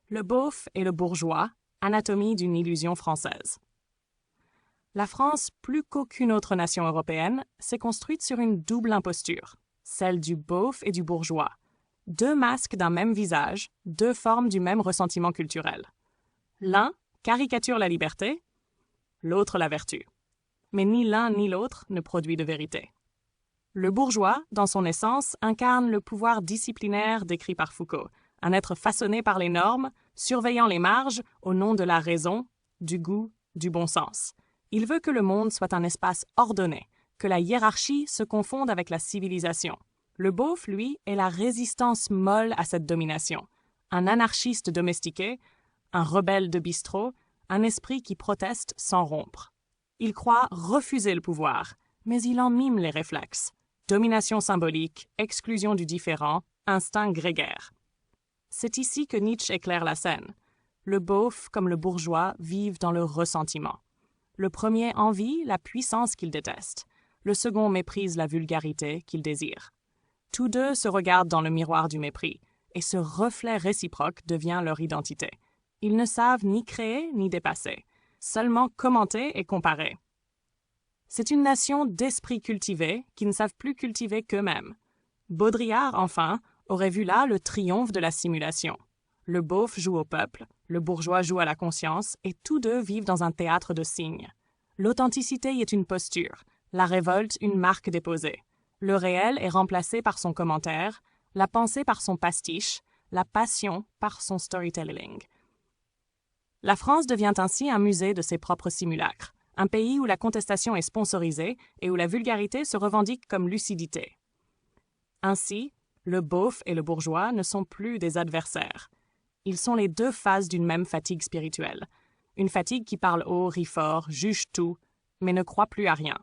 Le beauf et le bourgeois, anatomie d'une illusion française. La France, plus qu'aucune autre nation européenne, s'est construite sur une double imposture, celle du beauf et du bourgeois. Deux masques d'un même visage, deux formes du même ressentiment culturel. L'un caricature la liberté, l'autre la vertu. Mais ni l'un ni l'autre ne produit de vérité. Le bourgeois, dans son essence, incarne le pouvoir disciplinaire décrit par Foucault, un être façonné par les normes, surveillant les marges au nom de la raison, du goût, du bon sens. Il veut que le monde soit un espace ordonné, que la hiérarchie se confonde avec la civilisation. Le beauf, lui, est la résistance molle à cette domination. Un anarchiste domestiqué, un rebelle de bistrot, un esprit qui proteste sans rompre. Il croit refuser le pouvoir, mais il en mime les réflexes. Domination symbolique, exclusion du différent, instinct grégaire. C'est ici que Nietzsche éclaire la scène. Le beauf comme le bourgeois vivent dans le ressentiment. Le premier envie la puissance qu'il déteste. Le second méprise la vulgarité qu'il désire. Tous deux se regardent dans le miroir du mépris, et ce reflet réciproque devient leur identité. Ils ne savent ni créer ni dépasser, seulement commenter et comparer. C'est une nation d'esprits cultivés qui ne savent plus cultiver qu'eux-mêmes. Baudrillard, enfin, aurait vu là le triomphe de la simulation. Le beauf joue au peuple, le bourgeois joue à la conscience, et tous deux vivent dans un théâtre de signes. L'authenticité y est une posture, la révolte une marque déposée. Le réel est remplacé par son commentaire, la pensée par son pastiche, la passion par son storytelling. La France devient ainsi un musée de ses propres simulacres, un pays où la contestation est sponsorisée et où la vulgarité se revendique comme lucidité. Ainsi, le beauf et le bourgeois ne sont plus des adversaires. Ils sont les deux faces d'une même fatigue spirituelle. Une fatigue qui parle haut, rit fort, juge tout, mais ne croit plus à rien.